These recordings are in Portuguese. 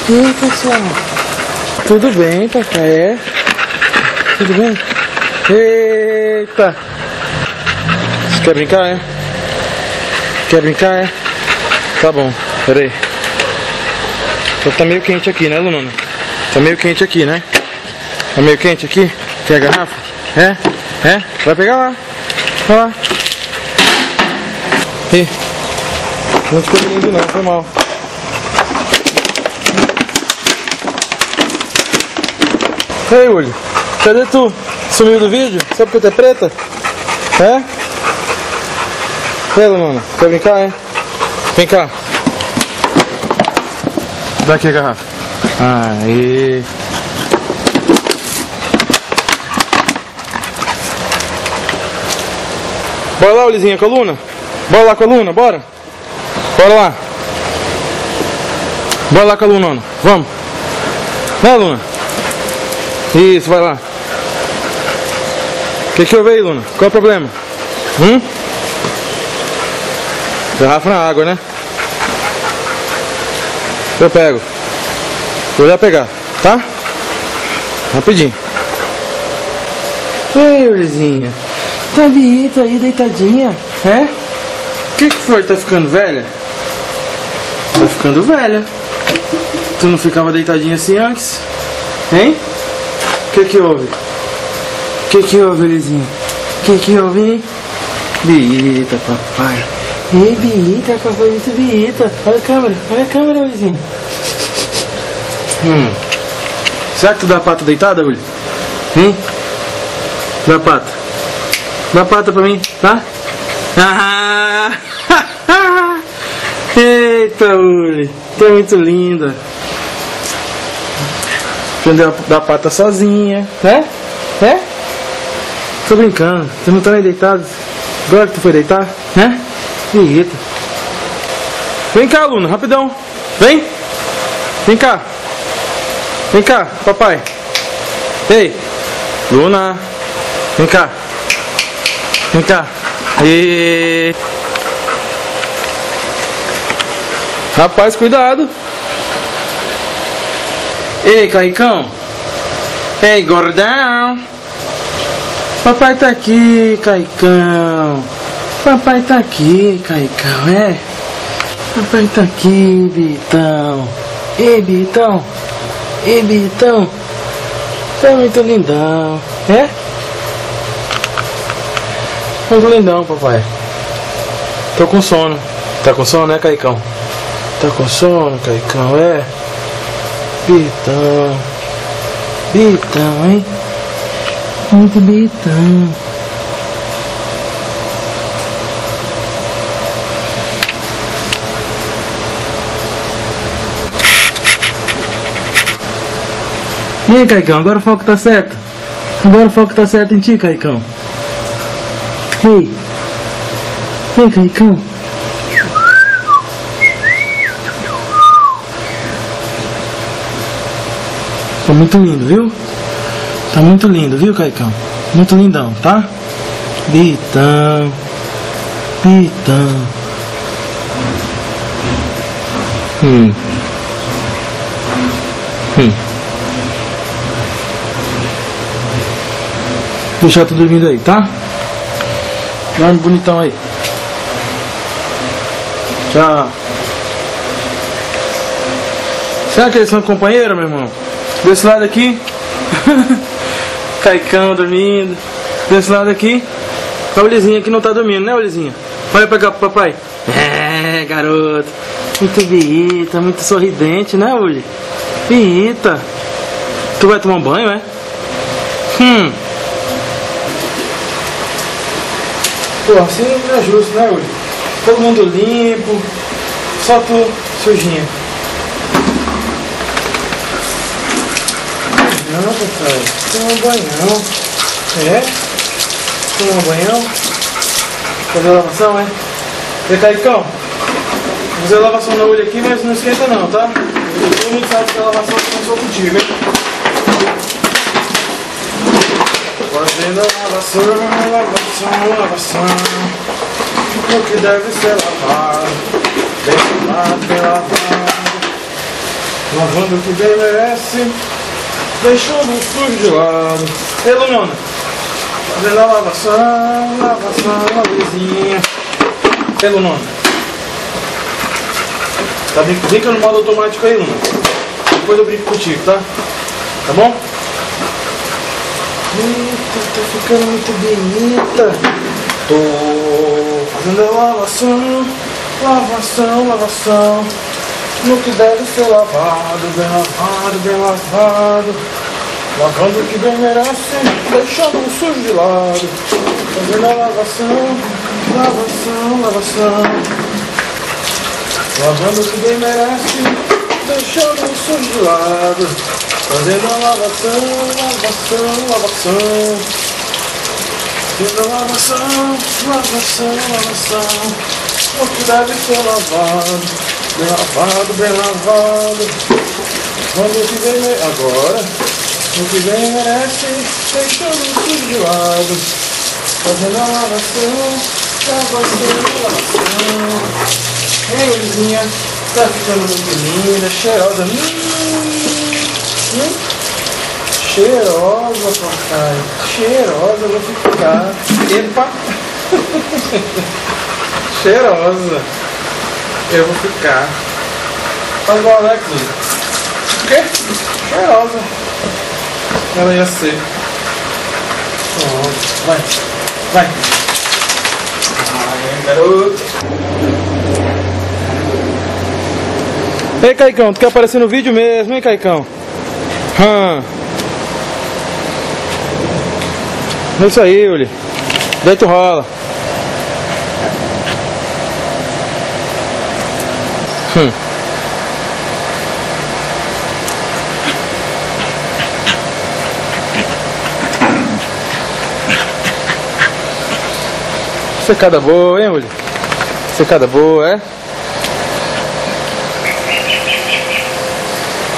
E aí, pessoal? Tudo bem, papai? É? Tudo bem? Eita! Você quer brincar, é? Quer brincar, é? Tá bom, peraí. Tá meio quente aqui, né, Luna? Tá meio quente aqui, né? Tá meio quente aqui? Quer a garrafa? É? É? Vai pegar lá. Vai lá. Ih. Não ficou lindo não, foi mal. Ei, Uli, cadê tu? Sumiu do vídeo? Só porque tu é preta? É? Ei, Luna, quer brincar, é? Vem cá. Dá aqui a garrafa. Aí. Bora lá, Ulizinha, com a Luna? Bora lá com a Luna, bora? Bora lá. Bora lá com a Luna, vamos. Né, Luna? Isso, vai lá. O que houve aí, Luna? Qual é o problema? Garrafa na água, né? Eu pego. Vou já pegar, tá? Rapidinho. Ei, Ulizinha. Tá bonita aí, deitadinha, é? O que foi? Tá ficando velha? Tá ficando velha. Tu não ficava deitadinha assim antes? Hein? O que houve? O que houve, Ulizinha? O que houve, hein? Biita, papai. Ei, Biita, papai, muito Biita. Olha a câmera, Ulizinha. Será que tu dá a pata deitada, Uli? Dá a pata. Dá a pata pra mim, tá? Ah! Eita, Uli. Tu é muito linda. Aprendeu a dar a pata sozinha, né? É? Tô brincando. Tu não tá nem deitado? Agora que tu foi deitar, né? Eita. Vem cá, Luna, rapidão. Vem. Vem cá. Vem cá, papai. Ei, Luna. Vem cá. Vem cá. E... Rapaz, cuidado. Ei, Caicão. Ei, gordão. Papai tá aqui, Caicão. Papai tá aqui, Caicão, é? Papai tá aqui, Bitão. Ei, Bitão. Ei, Bitão. Tá muito lindão, é? Muito lindão, papai. Tô com sono. Tá com sono, né, Caicão? Tá com sono, Caicão, é? Bitão. Bitão, hein? Muito Bitão. E aí, Caicão, agora o foco tá certo? Agora o foco tá certo em ti, Caicão. Ei. Ei, Caicão. Tá muito lindo, viu? Tá muito lindo, viu, Caicão? Muito lindão, tá? Bitão. Bitão. Deixar tu dormindo aí, tá? Dorme bonitão aí. Tchau. Será que eles são companheiros, meu irmão? Desse lado aqui. Caicão dormindo. Desse lado aqui. A Ulizinha que não tá dormindo, né, Ulizinha? Olha pra cá pro papai. É, garoto. Muito bonita, muito sorridente, né, Uli? Bonita. Tu vai tomar um banho, é? Pô, assim não é justo, né, Uli? Todo mundo limpo, só tu sujinha. Não, papai, toma um banhão. É? Toma um banhão. Fazer a lavação, é? E Caicão, vou fazer a lavação na Uli aqui, mas não esquenta não, tá? Todo mundo sabe que a lavação começou contigo, hein? Fazendo a lavação, o que deve ser lavado, bem lavado, bem lavado. lavando o que bem merece, deixando o sujo de lado. Ei, Lunona, fazendo a lavação, lavazinha. Ei, Lunona, tá brinca no modo automático aí, Luna. Depois eu brinco contigo, tá? Tá bom? Eita, tá ficando muito bonita. Tô fazendo a lavação, no que deve ser lavado, bem lavado, lavando o que bem merece, deixando o sujo de lado, fazendo a lavação, lavando o que bem merece, deixando o sujo de lado, fazendo a lavação, fazendo a lavação, o que deve ser lavado, bem lavado, quando o que vem agora, o que vem merece, deixando o sujo de lado, fazendo a lavação. Ei, Olivinha, tá ficando muito linda, cheirosa, cheirosa, papai, cheirosa, eu vou ficar, epa, cheirosa, eu vou ficar, faz igual Alex, o quê? Cheirosa, ela ia ser, vai, vai, garoto. Ei, Caicão, tu quer aparecer no vídeo mesmo, hein, Caicão? É isso aí, Uli. Daí tu rola. Secada boa, hein, Uli? Secada boa, é?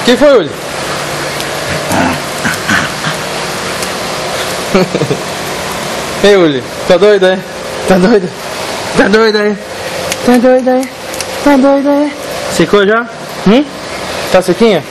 Quem foi, Uli? Ei, Uli, tá doido, é? Tá doido? Tá doido, é? Tá doido, é? Tá doido, é? Secou já? Tá sequinha?